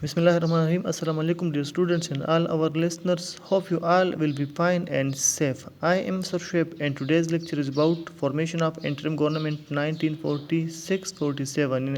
Bismillahirrahmanirrahim. Assalamu alaikum dear students and all our listeners. Hope you all will be fine and safe. I am Sir Shoaib and today's lecture is about formation of interim government 1946-47.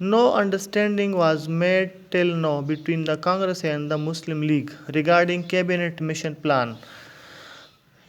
No understanding was made till now between the Congress and the Muslim League regarding cabinet mission plan.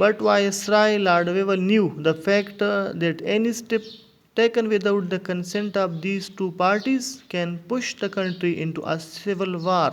But Viceroy Lord Wavell knew the fact that any step taken without the consent of these two parties can push the country into a civil war.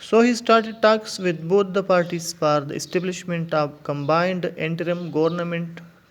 So he started talks with both the parties for the establishment of combined interim government.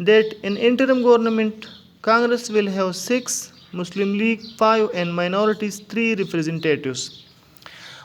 that in interim government Congress will have 6, Muslim League 5 and minorities 3 representatives.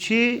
6,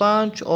5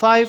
5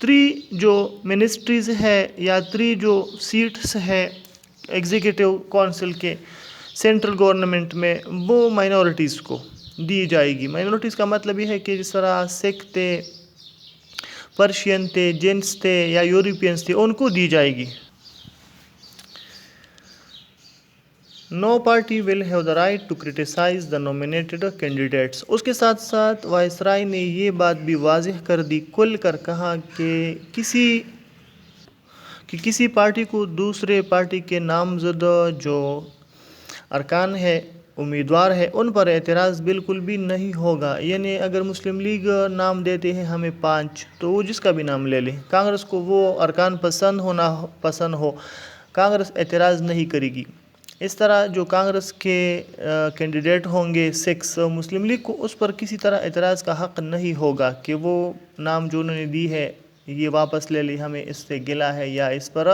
3 جو ministries ہے یا 3 جو seats ہے executive council کے central government میں وہ minorities کو دی جائے گی. مائنورٹیز کا مطلب یہ ہے کہ جس طرح سکھ تھے, پرشین تھے, جینس تھے یا یورپینس تھے, ان کو دی جائے گی. No party will have the right to criticize the nominated candidates. اس کے ساتھ ساتھ وائسرائے نے یہ بات بھی واضح کر دی, کھل کر کہا کہ کسی پارٹی کو دوسرے پارٹی کے نامزد جو ارکان ہے, امیدوار ہے, ان پر اعتراض بالکل بھی نہیں ہوگا. یعنی اگر مسلم لیگ نام دیتے ہیں ہمیں 5 تو وہ جس کا بھی نام لے لیں, کانگریس کو وہ ارکان پسند ہو نہ پسند ہو, کانگریس اعتراض نہیں کرے گی. اس طرح جو کانگریس کے کینڈیڈیٹ ہوں گے 6, مسلم لیگ کو اس پر کسی طرح اعتراض کا حق نہیں ہوگا کہ وہ نام جو انہوں نے دی ہے یہ واپس لے لی, ہمیں اس سے گلا ہے یا اس پر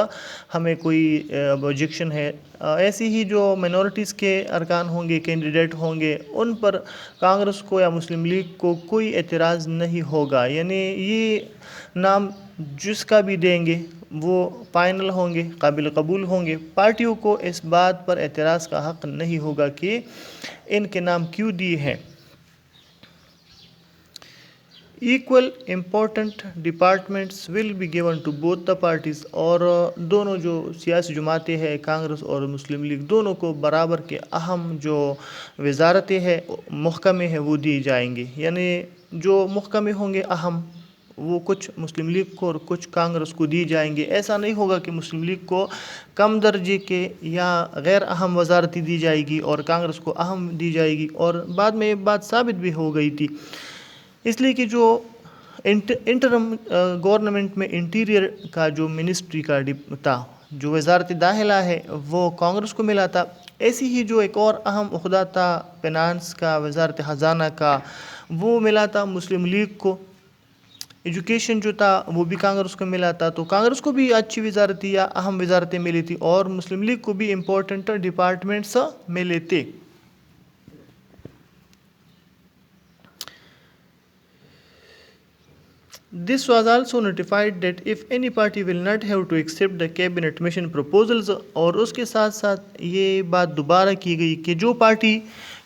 ہمیں کوئی آبجیکشن ہے. ایسی ہی جو مائنورٹیز کے ارکان ہوں گے, کینڈیڈیٹ ہوں گے, ان پر کانگریس کو یا مسلم لیگ کو کوئی اعتراض نہیں ہوگا. یعنی یہ نام جس کا بھی دیں گے وہ فائنل ہوں گے, قابل قبول ہوں گے. پارٹیوں کو اس بات پر اعتراض کا حق نہیں ہوگا کہ ان کے نام کیوں دیے ہیں. Equal important departments will be given to both the parties. اور دونوں جو سیاسی جماعتیں ہیں, کانگریس اور مسلم لیگ, دونوں کو برابر کے اہم جو وزارتیں ہیں, محکمے ہیں, وہ دی جائیں گے. یعنی جو محکمے ہوں گے اہم, وہ کچھ مسلم لیگ کو اور کچھ کانگریس کو دی جائیں گے. ایسا نہیں ہوگا کہ مسلم لیگ کو کم درجے کے یا غیر اہم وزارتی دی جائے گی اور کانگریس کو اہم دی جائے گی. اور بعد میں یہ بات ثابت بھی ہو گئی تھی, اس لیے کہ جو انٹرم گورنمنٹ میں انٹیریئر کا جو منسٹری کا تھا, جو وزارت داخلہ ہے, وہ کانگریس کو ملا تھا. ایسی ہی جو ایک اور اہم عہدہ تھا فینانس کا, وزارت خزانہ کا, وہ ملا تھا مسلم لیگ کو. ایجوکیشن جو تھا وہ بھی کانگریس کو ملا تھا. تو کانگریس کو بھی اچھی وزارتیں یا اہم وزارتیں ملی تھی اور مسلم لیگ کو بھی امپورٹنٹ ڈپارٹمنٹس ملے تھے. This was also notified that if any party will not have to accept the cabinet mission proposals, اور اس کے ساتھ ساتھ یہ بات دوبارہ کی گئی کہ جو پارٹی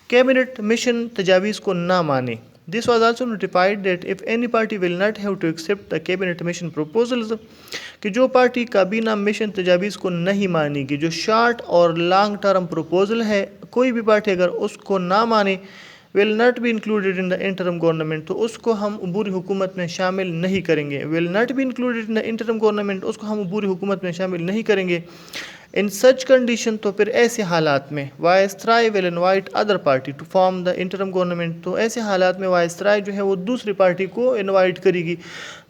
کیبنٹ مشن تجاویز کو نہ مانے. This was also notified that if any party will not have to accept the cabinet mission proposals, کہ جو پارٹی کابینہ مشن تجاویز کو نہیں مانے گی, جو شارٹ اور لانگ ٹرم پروپوزل ہے, کوئی بھی پارٹی اگر اس کو نہ مانے, will not be included in the interim government, تو اس کو ہم عبوری حکومت میں شامل نہیں کریں گے. will not be included in the interim government, اس کو ہم عبوری حکومت میں شامل نہیں کریں گے. in such condition, تو پھر ایسے حالات میں viceroy will invite other party to form the interim government, تو ایسے حالات میں وائسرائے جو ہے وہ دوسری پارٹی کو انوائٹ کرے گی,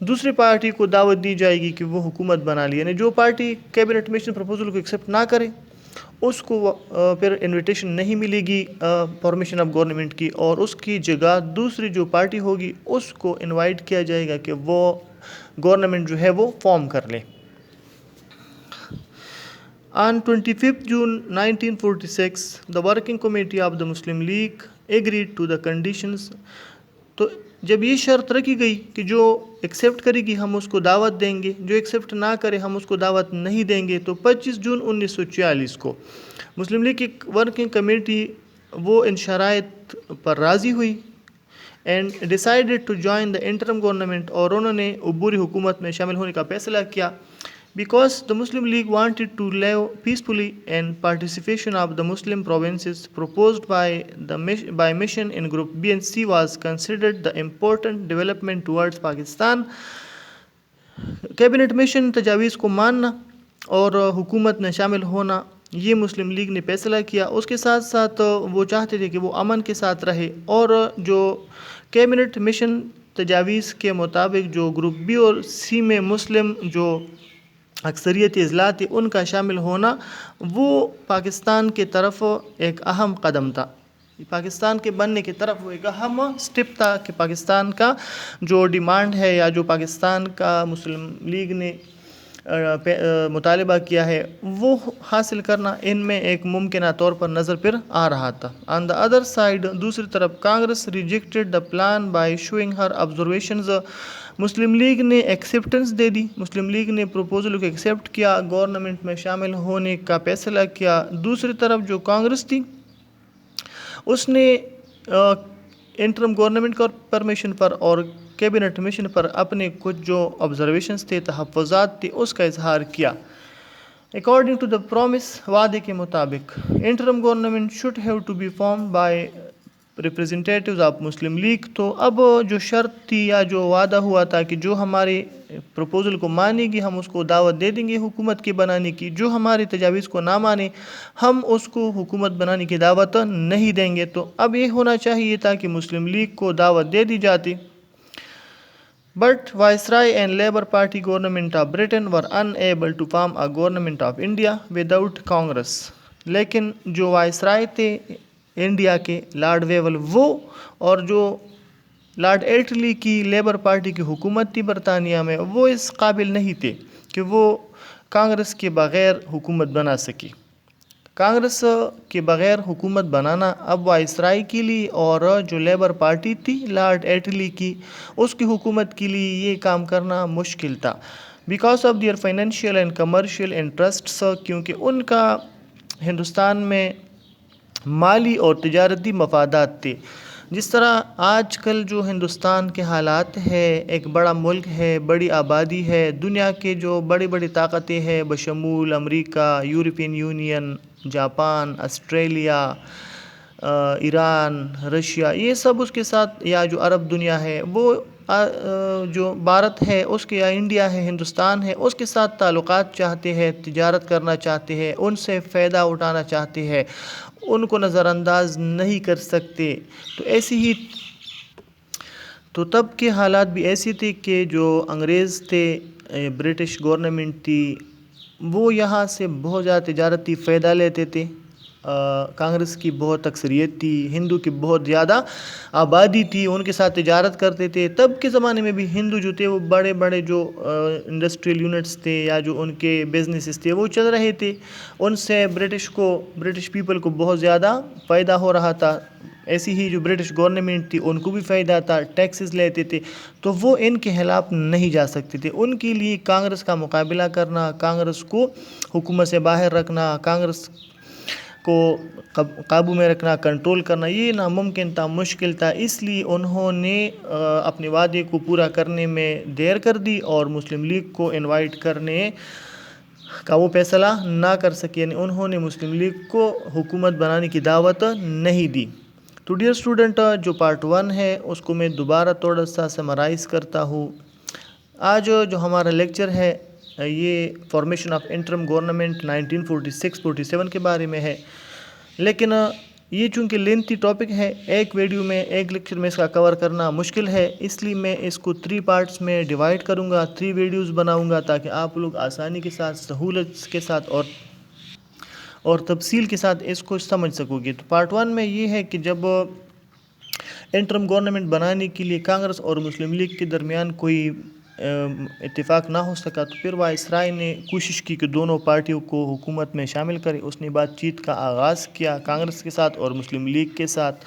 دوسری پارٹی کو دعوت دی جائے گی کہ وہ حکومت بنا لی. یعنی جو پارٹی کیبنٹ مشن پروپوزل کو ایکسیپٹ نہ کرے اس کو پھر انویٹیشن نہیں ملے گی فارمیشن آف گورنمنٹ کی, اور اس کی جگہ دوسری جو پارٹی ہوگی اس کو انوائٹ کیا جائے گا کہ وہ گورنمنٹ جو ہے وہ فارم کر لے. On 25th June 1946, the working committee of the Muslim League agreed to the conditions. تو جب یہ شرط رکھی گئی کہ جو ایکسیپٹ کرے گی ہم اس کو دعوت دیں گے, جو ایکسیپٹ نہ کرے ہم اس کو دعوت نہیں دیں گے, تو 25 جون 1946 کو مسلم لیگ کی ورکنگ کمیٹی وہ ان شرائط پر راضی ہوئی and decided to join the interim government, اور انہوں نے عبوری حکومت میں شامل ہونے کا فیصلہ کیا. Because the Muslim League wanted to live peacefully and participation of the Muslim provinces proposed by mission in Group B and C was considered the important development towards Pakistan. Cabinet mission تجاویز کو ماننا اور حکومت میں شامل ہونا, یہ مسلم league نے فیصلہ کیا. اس کے ساتھ ساتھ وہ چاہتے تھے کہ وہ امن کے ساتھ رہے, اور جو کیبنٹ مشن تجاویز کے مطابق جو گروپ بی اور سی میں مسلم جو اکثریت اضلاع تھی ان کا شامل ہونا, وہ پاکستان کے طرف ایک اہم قدم تھا. پاکستان کے بننے کی طرف وہ ایک اہم سٹیپ تھا کہ پاکستان کا جو ڈیمانڈ ہے یا جو پاکستان کا مسلم لیگ نے مطالبہ کیا ہے وہ حاصل کرنا ان میں ایک ممکنہ طور پر نظر پھر آ رہا تھا. آن دا ادر سائڈ, دوسری طرف Congress rejected the plan by showing Hare observations. Muslim league نے ایکسیپٹنس دے دی، مسلم لیگ نے پروپوزل کو ایکسیپٹ کیا، گورنمنٹ میں شامل ہونے کا فیصلہ کیا۔ دوسری طرف جو کانگریس تھی اس نے انٹرم گورنمنٹ کا پرمیشن پر اور کیبنٹ مشن پر اپنے کچھ جو آبزرویشنز تھے، تحفظات تھے، اس کا اظہار کیا۔ اکارڈنگ ٹو دا پرومس، وعدے کے مطابق interim government should have to be form by representatives of Muslim League. تو اب جو شرط تھی یا جو وعدہ ہوا تھا کہ جو ہمارے پروپوزل کو مانے گی ہم اس کو دعوت دے دیں گے حکومت کے بنانے کی، جو ہماری تجاویز کو نہ مانے ہم اس کو حکومت بنانے کی دعوت نہیں دیں گے۔ تو اب یہ ہونا چاہیے تھا کہ مسلم لیگ کو دعوت دے دی جاتی۔ But Viceroy and Labour Party government of Britain were unable to form a government of India without Congress۔ لیکن جو وائسرائے تھے انڈیا کے لارڈ ویول وہ اور جو لارڈ ایٹلی کی لیبر پارٹی کی حکومت تھی برطانیہ میں، وہ اس قابل نہیں تھے کہ وہ کانگریس کے بغیر حکومت بنا سکی۔ کانگریس کے بغیر حکومت بنانا اب وائسرائے کے لیے اور جو لیبر پارٹی تھی لارڈ ایٹلی کی اس کی حکومت کے لیے یہ کام کرنا مشکل تھا، because of their financial and commercial interests, کیونکہ ان کا ہندوستان میں مالی اور تجارتی مفادات تھے۔ جس طرح آج کل جو ہندوستان کے حالات ہے، ایک بڑا ملک ہے، بڑی آبادی ہے، دنیا کے جو بڑی بڑی طاقتیں ہیں بشمول امریکہ، European Union, Japan, Australia, Iran, Russia, یہ سب اس کے ساتھ، یا جو عرب دنیا ہے وہ جو بھارت ہے اس کے، یا انڈیا ہے، ہندوستان ہے، اس کے ساتھ تعلقات چاہتے ہیں، تجارت کرنا چاہتے ہیں، ان سے فائدہ اٹھانا چاہتے ہیں، ان کو نظر انداز نہیں کر سکتے۔ تو ایسی ہی تو تب کے حالات بھی ایسی تھے کہ جو انگریز تھے، برٹش گورنمنٹ تھی، وہ یہاں سے بہت زیادہ تجارتی فائدہ لیتے تھے۔ کانگریس کی بہت اکثریت تھی، ہندو کی بہت زیادہ آبادی تھی، ان کے ساتھ تجارت کرتے تھے۔ تب کے زمانے میں بھی ہندو جو تھے وہ بڑے بڑے جو انڈسٹریل یونٹس تھے یا جو ان کے بزنسز تھے وہ چل رہے تھے، ان سے برٹش پیپل کو بہت زیادہ فائدہ ہو رہا تھا۔ ایسی ہی جو برٹش گورنمنٹ تھی ان کو بھی فائدہ تھا، ٹیکسز لیتے تھے، تو وہ ان کے خلاف نہیں جا سکتے تھے۔ ان کے لیے کانگریس کا مقابلہ کرنا، کانگریس کو حکومت سے باہر رکھنا، کانگریس کو قابو میں رکھنا، کنٹرول کرنا، یہ ناممکن تھا، مشکل تھا۔ اس لیے انہوں نے اپنے وعدے کو پورا کرنے میں دیر کر دی اور مسلم لیگ کو انوائٹ کرنے کا وہ فیصلہ نہ کر سکے، یعنی انہوں نے مسلم لیگ کو حکومت بنانے کی دعوت نہیں دی۔ تو ڈیئر اسٹوڈنٹ، جو پارٹ 1 ہے اس کو میں دوبارہ تھوڑا سا سمرائز کرتا ہوں۔ آج جو ہمارا لیکچر ہے یہ فارمیشن آف انٹرم گورنمنٹ 1946-47 کے بارے میں ہے، لیکن یہ چونکہ لینتھی ٹاپک ہے، ایک ویڈیو میں ایک لیکچر میں اس کا کور کرنا مشکل ہے، اس لیے میں اس کو 3 پارٹس میں ڈیوائڈ کروں گا، 3 ویڈیوز بناؤں گا تاکہ آپ لوگ آسانی کے ساتھ، سہولت کے ساتھ اور تفصیل کے ساتھ اس کو سمجھ سکو گے۔ تو پارٹ 1 میں یہ ہے کہ جب انٹرم گورنمنٹ بنانے کے لیے کانگریس اور مسلم لیگ کے درمیان کوئی اتفاق نہ ہو سکا تو پھر وائسرائے نے کوشش کی کہ دونوں پارٹیوں کو حکومت میں شامل کرے۔ اس نے بات چیت کا آغاز کیا کانگریس کے ساتھ اور مسلم لیگ کے ساتھ،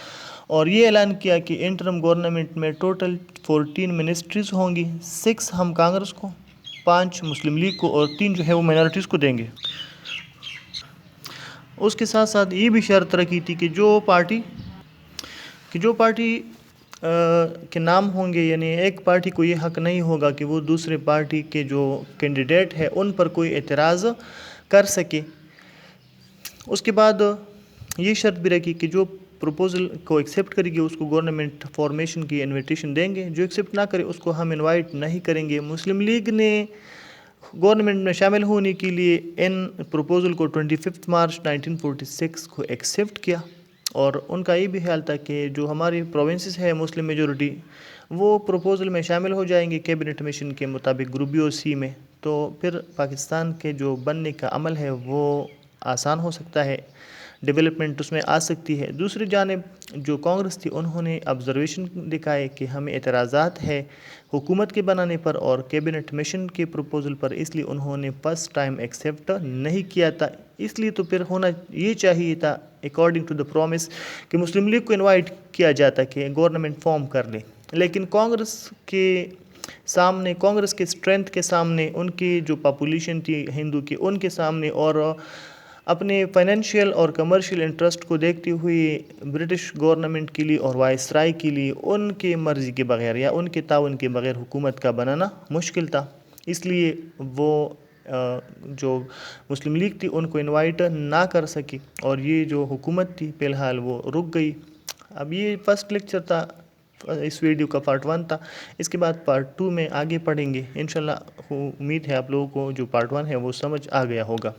اور یہ اعلان کیا کہ انٹرم گورنمنٹ میں ٹوٹل 14 منسٹریز ہوں گی، 6 ہم کانگریس کو، 5 مسلم لیگ کو اور 3 جو ہے وہ مائنورٹیز کو دیں گے۔ اس کے ساتھ ساتھ یہ بھی شرط رکھی تھی کہ جو پارٹی کے نام ہوں گے، یعنی ایک پارٹی کو یہ حق نہیں ہوگا کہ وہ دوسرے پارٹی کے جو کینڈیڈیٹ ہے ان پر کوئی اعتراض کر سکے۔ اس کے بعد یہ شرط بھی رکھی کہ جو پروپوزل کو ایکسیپٹ کرے گی اس کو گورنمنٹ فارمیشن کی انویٹیشن دیں گے، جو ایکسیپٹ نہ کرے اس کو ہم انوائٹ نہیں کریں گے۔ مسلم لیگ نے گورنمنٹ میں شامل ہونے کے لیے ان پروپوزل کو 25 مارچ 1946 کو ایکسیپٹ کیا، اور ان کا یہ بھی خیال تھا کہ جو ہماری پروونسز ہے مسلم میجورٹی وہ پروپوزل میں شامل ہو جائیں گے کیبنٹ مشن کے مطابق گروپ بی اور سی میں، تو پھر پاکستان کے جو بننے کا عمل ہے وہ آسان ہو سکتا ہے، ڈیولپمنٹ اس میں آ سکتی ہے۔ دوسری جانب جو کانگریس تھی انہوں نے آبزرویشن دکھائے کہ ہمیں اعتراضات ہے حکومت کے بنانے پر اور کیبنٹ مشن کے پروپوزل پر، اس لیے انہوں نے فرسٹ ٹائم ایکسیپٹ نہیں کیا تھا۔ اس لیے تو پھر ہونا یہ چاہیے تھا اکارڈنگ ٹو دا پرومس کہ مسلم لیگ کو انوائٹ کیا جاتا کہ گورنمنٹ فارم کر لے، لیکن کانگریس کے سامنے، کانگریس کے اسٹرینتھ کے سامنے، ان کی جو پاپولیشن تھی ہندو کی ان کے سامنے، اور اپنے فائنینشیل اور کمرشل انٹرسٹ کو دیکھتے ہوئے برٹش گورنمنٹ کے لیے اور وائسرائے کے لیے ان کے مرضی کے بغیر یا ان کے تعاون کے بغیر حکومت کا بنانا مشکل تھا. اس لیے وہ جو مسلم لیگ تھی ان کو انوائٹ نہ کر سکی، اور یہ جو حکومت تھی فی الحال وہ رک گئی. اب یہ فرسٹ لیکچر تھا، اس ویڈیو کا پارٹ 1 تھا. اس کے بعد پارٹ 2 میں آگے پڑھیں گے انشاءاللہ. امید ہے آپ لوگوں کو جو پارٹ 1 ہے وہ سمجھ آ گیا ہوگا.